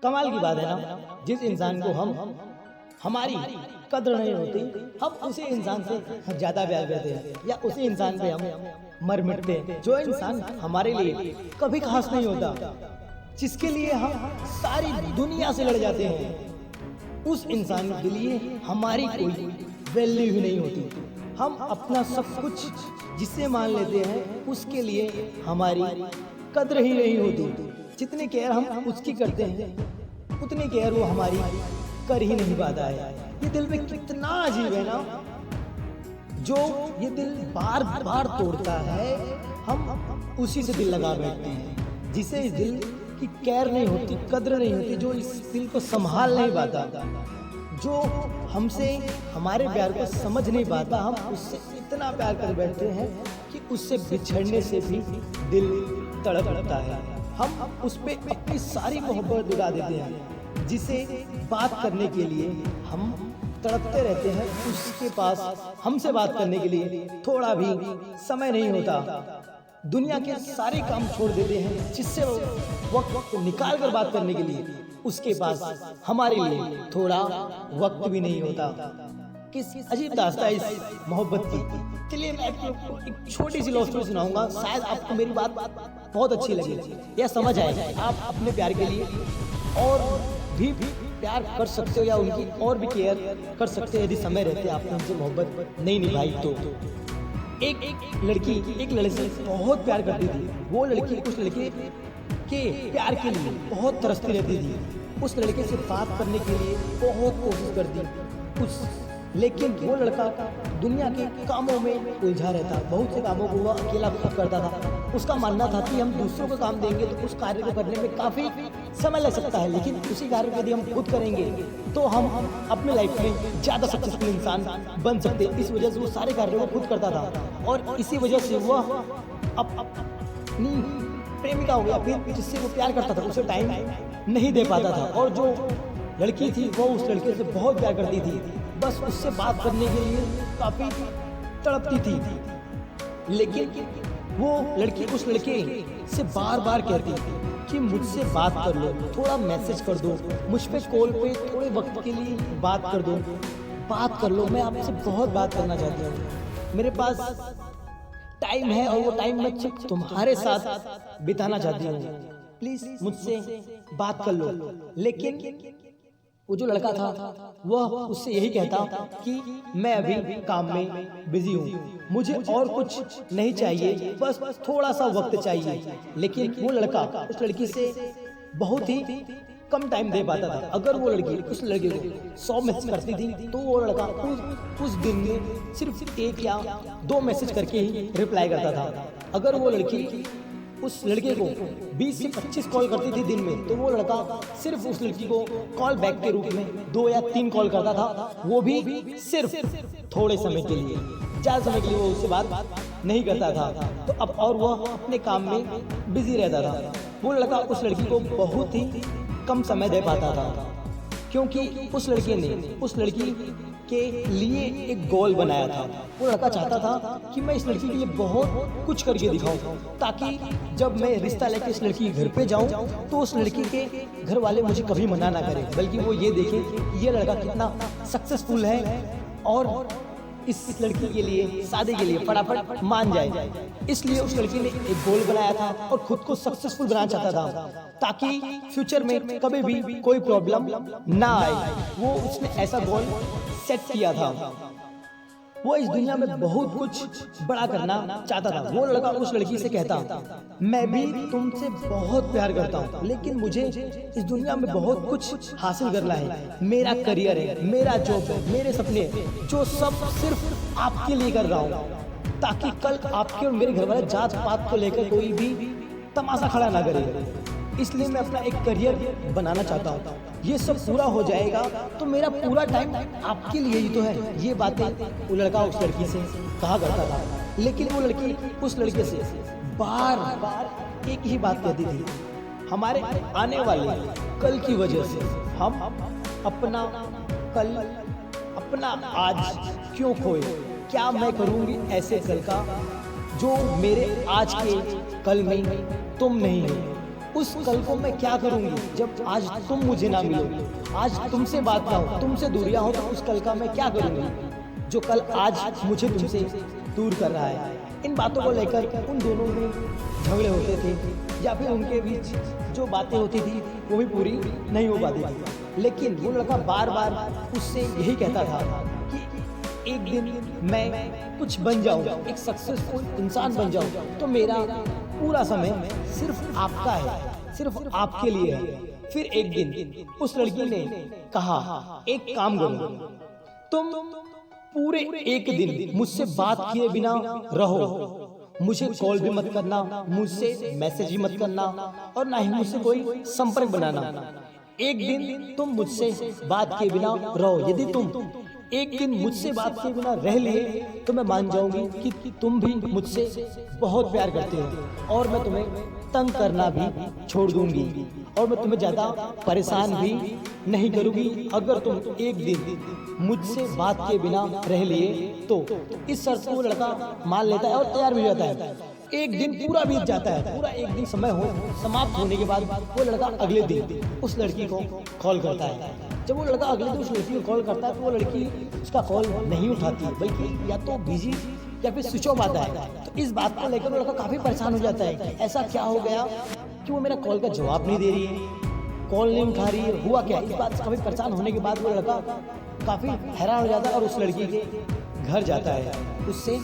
कमाल की बात है ना, जिस इंसान को हम हमारी कद्र नहीं होती, हम उसी इंसान से ज्यादा प्यार करते हैं या उसी इंसान पे हम मर मिटते हैं। जो इंसान हमारे लिए कभी खास नहीं होता, जिसके लिए हम सारी दुनिया से लड़ जाते हैं, उस इंसान के लिए हमारी कोई वैल्यू ही नहीं होती। हम अपना सब कुछ जिससे मान लेते हैं, उसके लिए हमारी कद्र ही नहीं होती। जितनी केयर हम उसकी करते हैं, उतनी केयर वो हमारी कर ही नहीं पाता है। ये दिल में कितना अजीब है ना, जो ये दिल बार बार तोड़ता है, हम उसी से दिल लगा बैठते हैं। जिसे इस दिल की केयर नहीं होती, कद्र नहीं होती, जो इस दिल को संभाल नहीं पाता, जो हमसे हमारे प्यार को समझ नहीं पाता, हम उससे इतना प्यार कर बैठते हैं कि उससे बिछड़ने से भी दिल तड़पता है। हम उस पे अपनी सारी मोहब्बत उड़ा देते हैं, जिसे बात करने के लिए हम तड़पते रहते हैं। उसके पास हमसे बात करने के लिए थोड़ा भी समय नहीं होता। दुनिया के सारे काम छोड़ देते हैं, जिससे वक्त निकाल कर बात करने के लिए उसके पास हमारे लिए थोड़ा वक्त भी नहीं होता। किस अजीब दास्तां इस मोहब्बत की। चलिए मैं आपको एक छोटी सी लव स्टोरी सुनाऊंगा, शायद आपको मेरी बात बहुत अच्छी लगे या समझ आए। आप अपने प्यार के लिए और भी प्यार कर सकते हो या उनकी और भी केयर कर सकते हो, यदि समय रहते आपने उनसे मोहब्बत नहीं निभाई तो। एक लड़की एक लड़के से बहुत प्यार करती थी। वो लड़की उस लड़के के प्यार के लिए बहुत तरसती रहती थी। उस लड़के से बात करने के लिए बहुत कोशिश करती, लेकिन वो लड़का दुनिया के कामों में उलझा रहता। बहुत से कामों को वह अकेला खुद करता था। उसका मानना था कि हम दूसरों को काम देंगे तो उस कार्य को करने में काफ़ी समय लग सकता है, लेकिन उसी कार्य को यदि हम खुद करेंगे तो हम अपने लाइफ में ज़्यादा सक्सेसफुल इंसान बन सकते हैं। इस वजह से वो सारे कार्यों को खुद करता था, और इसी वजह से वह अपनी प्रेमिका हो गया, फिर जिससे वो प्यार करता था, उसे टाइम नहीं दे पाता था। और जो लड़की थी वो उस लड़के से बहुत प्यार करती थी, बस उससे बात करने के लिए काफ़ी तड़पती थी। लेकिन वो लड़की उस लड़के से बार बार कहती कि मुझसे बात कर लो, थोड़ा मैसेज कर दो, मुझ पे कॉल पे थोड़े वक्त के लिए बात कर दो, बात कर लो, मैं आपसे बहुत बात करना चाहती हूँ, मेरे पास टाइम है और वो टाइम मैं तुम्हारे साथ बिताना चाहती हूँ, प्लीज़ मुझसे बात कर लो। लेकिन वो जो लड़का था वह उससे यही कहता कि मैं अभी काम में बिजी हूँ, मुझे और कुछ नहीं चाहिए, बस थोड़ा सा वक्त चाहिए। लेकिन वो लड़का उस लड़की से बहुत ही कम टाइम दे पाता था। अगर वो लड़की उस लड़के को 100 मैसेज करती थी तो वो लड़का उस दिन में सिर्फ 1 या 2 मैसेज करके ही रिप्लाई करता था। अगर वो लड़की उस लड़के को 20 से 25 कॉल करती थी दिन में, तो वो लड़का सिर्फ उस लड़की को कॉल बैक के रूप में 2 या 3 कॉल करता था, वो भी सिर्फ थोड़े समय के लिए, ज़्यादा समय के लिए वो उससे बात नहीं करता था। तो अब और वह अपने काम में बिजी रहता था। वो लड़का उस लड़की को बहुत ही कम समय दे पाता था, क्योंकि उस लड़के ने उस लड़की के लिए एक गोल बनाया था। वो लड़का चाहता था कि मैं इस लड़की के लिए बहुत कुछ करके दिखाऊं, ताकि जब मैं रिश्ता लेकर इस लड़की के घर पे जाऊं तो उस लड़की के घर वाले मुझे कभी मना ना करें, बल्कि वो ये देखें कि ये लड़का कितना सक्सेसफुल है और इस लड़की के लिए शादी के लिए फटाफट मान जाए। इसलिए उस लड़की ने एक गोल बनाया था और खुद को सक्सेसफुल बनाना चाहता था, ताकि फ्यूचर में कभी भी कोई प्रॉब्लम ना आए। वो उसने ऐसा गोल सेट किया था। वो इस दुनिया में बहुत कुछ बड़ा करना चाहता था। वो लड़का उस लड़की से कहता, मैं भी तुमसे बहुत प्यार करता हूँ, लेकिन मुझे इस दुनिया में बहुत कुछ हासिल करना है, मेरा करियर है, मेरा जॉब है, मेरे सपने हैं, जो सब सिर्फ आपके लिए कर रहा हूँ, ताकि कल आपके और मेरे घर वाले जात पात को लेकर कोई भी तमाशा खड़ा ना करे। इसलिए मैं अपना एक करियर बनाना चाहता हूँ। ये सब पूरा हो जाएगा तो मेरा पूरा टाइम आपके लिए ही तो है। ये बातें वो लड़का उस लड़की से कहा करता था, लेकिन वो लड़की उस लड़के से बार बार एक ही बात कहती थी, हमारे आने वाले कल की वजह से हम अपना कल, अपना आज क्यों खोए? क्या मैं करूँगी ऐसे कल का जो मेरे आज के कल में तुम नहीं हो? उस कल को मैं क्या करूंगी जब आज तुम मुझे ना मिलो, आज तुमसे बात ना हो, तुमसे दूरियां हो, तो उस कल का मैं क्या करूंगी जो कल आज मुझे तुमसे दूर कर रहा है। इन बातों को लेकर उन दोनों में झगड़े होते थे या फिर उनके बीच जो बातें होती थी वो भी पूरी नहीं हो पाती थी। लेकिन वो लड़का बार बार उससे यही कहता था कि एक दिन मैं कुछ बन जाऊं, एक सक्सेसफुल इंसान बन जाऊं, तो मेरा पूरा समय सिर्फ आपका है, सिर्फ आपके लिए है। फिर एक दिन उस लड़की ने कहा, एक काम करो, तुम पूरे एक दिन मुझसे बात किए बिना रहो, मुझे कॉल भी मत करना, मुझसे मैसेज भी मत करना और ना ही मुझसे कोई संपर्क बनाना। एक दिन तुम मुझसे बात किए बिना रहो। यदि तुम एक दिन मुझसे बात किए बिना रह लिए तो मैं मान जाऊंगी कि तुम भी मुझसे बहुत प्यार करते हो और मैं तुम्हें तंग करना भी छोड़ दूंगी और मैं तुम्हें ज्यादा परेशान भी नहीं करूंगी अगर तुम एक दिन मुझसे बात किए बिना रह लिए तो। इस शर्त को लड़का मान लेता है और तैयार भी हो जाता है। एक दिन पूरा बीत जाता है, पूरा एक दिन समय समाप्त होने के बाद वो लड़का अगले दिन उस लड़की को कॉल करता है। जब वो लड़का अगले दिन उस लड़की को कॉल करता है तो वो लड़की उसका कॉल नहीं उठाती, बल्कि या तो बिजी या फिर स्विच ऑफ आता है। तो इस बात को लेकर वो लड़का काफी परेशान हो जाता है कि ऐसा क्या हो गया कि वो मेरा कॉल का जवाब नहीं दे रही है, कॉल नहीं उठा रही है, हुआ क्या। इस बात से काफी परेशान होने के बाद वो लड़का काफी हैरान हो जाता है और उस लड़की के घर जाता है उससे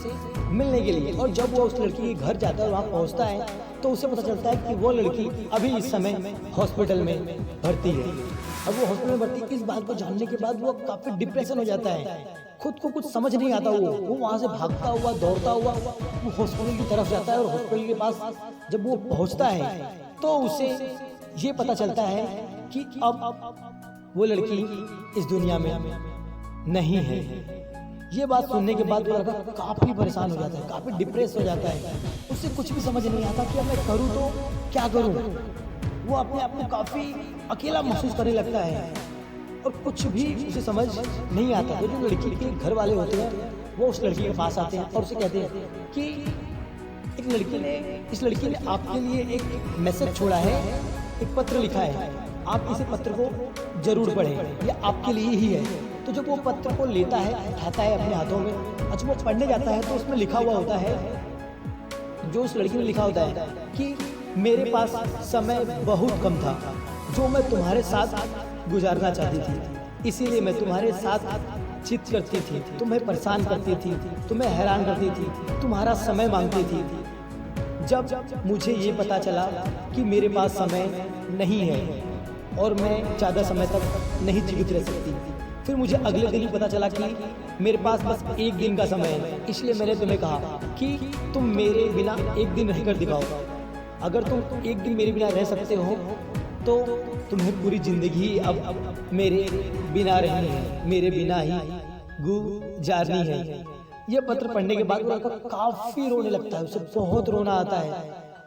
मिलने के लिए। और जब वो उस लड़की के घर जाता है और वहाँ पहुँचता है तो उसे पता चलता है कि वो लड़की अभी इस समय हॉस्पिटल में भर्ती है। अब वो हॉस्पिटल में भर्ती, इस बात को जानने के बाद वो काफी डिप्रेशन हो जाता है, खुद को कुछ समझ नहीं आता। वो वहाँ से भागता हुआ दौड़ता हुआ वो हॉस्पिटल की तरफ जाता है और हॉस्पिटल के पास जब वो पहुँचता है तो उसे ये पता चलता है कि अब वो लड़की इस दुनिया में नहीं है। ये बात सुनने के बाद वो लड़का काफी परेशान हो जाता है, काफी डिप्रेस हो जाता है। उसे कुछ भी समझ नहीं आता कि अब मैं करूँ तो क्या करूँ। वो अपने आप को काफी अकेला महसूस करने लगता है और कुछ भी उसे समझ नहीं आता। तो जो लड़की के घर वाले होते हैं वो उस लड़की के पास आते हैं और उसे कहते हैं कि इस लड़की ने आपके लिए एक मैसेज छोड़ा है, एक पत्र लिखा है, आप इस पत्र को जरूर पढ़ें, ये आपके लिए ही है। तो जब वो पत्र को लेता है, उठाता है अपने हाथों में, अच्छा वो पढ़ने जाता है तो उसमें लिखा हुआ होता है, जो उस लड़की ने लिखा होता है कि मेरे पास समय बहुत कम था जो मैं तुम्हारे साथ गुजारना चाहती थी, इसीलिए मैं तुम्हारे साथ चित करती थी, तुम्हें परेशान करती थी, तुम्हें हैरान करती थी, तुम्हारा समय मांगती थी। जब मुझे ये पता चला कि मेरे पास समय नहीं है और मैं ज़्यादा समय तक नहीं जीवित रह सकती, फिर मुझे अगले दिन ही पता चला कि मेरे पास बस एक दिन का समय है, इसलिए मैंने तुम्हें कहा कि तुम मेरे बिना एक दिन रहकर दिखाओ। अगर तुम एक दिन मेरे बिना रह सकते हो तो तुम्हें पूरी जिंदगी अब मेरे बिना रहनी है, मेरे बिना ही गुजारनी है। यह पत्र पढ़ने के बाद वो लड़का काफी रोने लगता है, उसे बहुत रोना आता है,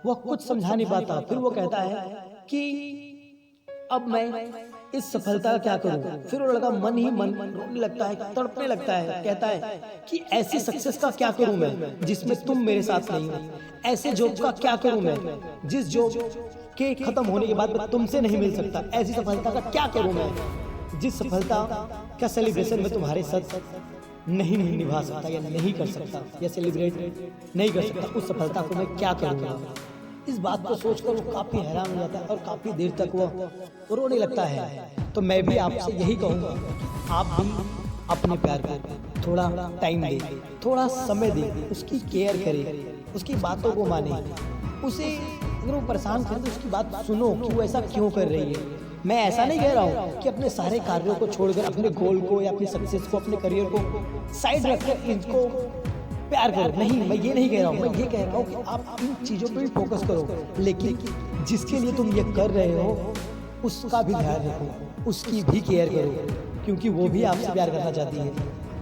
वह कुछ समझा नहीं पाता। फिर वो कहता है कि अब मैं इस सफलता का क्या करूं। फिर वो लड़का मन ही मन रोने लगता है, तड़पने लगता है, कहता है कि ऐसी सक्सेस का क्या करूं मैं जिसमें तुम मेरे साथ नहीं हो, ऐसे जॉब का क्या करूं मैं जिस जॉब के खत्म होने के बाद मैं तुमसे नहीं मिल सकता, ऐसी सफलता का क्या करूं मैं जिस सफलता का सेलिब्रेशन मैं तुम्हारे साथ नहीं निभा सकता या नहीं कर सकता या सेलिब्रेट नहीं कर सकता, उस सफलता को मैं क्या करूंगा। इस बात को सोचकर वो काफी हैरान हो जाता है और काफी देर तक वो रोने लगता है। तो मैं भी आपसे यही कहूंगा कि आप भी अपने प्यार को थोड़ा टाइम दें, थोड़ा समय दें, उसकी केयर करें, उसकी बातों को माने, उसे अगर वो परेशान करे तो उसकी बात सुनो कि वो ऐसा क्यों कर रही है। मैं ऐसा नहीं कह रहा हूँ कि अपने सारे कार्यों को छोड़कर अपने गोल को या अपनी सक्सेस को, अपने करियर को साइड रखकर इनको प्यार करो, नहीं, मैं ये नहीं कह रहा हूँ। मैं ये कह रहा हूँ कि आप इन चीज़ों पे भी फोकस करो, लेकिन जिसके लिए तुम ये कर रहे हो उसका भी ध्यान रखो, उसकी भी केयर करो, क्योंकि वो भी आपसे प्यार करना चाहती है।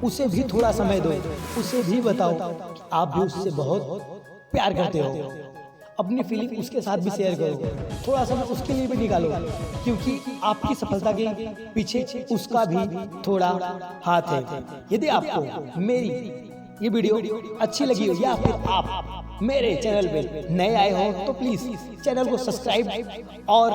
उसे भी थोड़ा समय दो, उसे भी बताओ कि आप भी उससे बहुत प्यार करते हो। अपनी फीलिंग उसके साथ भी शेयर करो, थोड़ा समय उसके लिए भी निकालो, क्योंकि आपकी सफलता के पीछे उसका भी थोड़ा हाथ है। यदि आपको मेरी ये वीडियो अच्छी लगी हो या फिर आप मेरे चैनल पे नए आए हो तो प्लीज चैनल को सब्सक्राइब और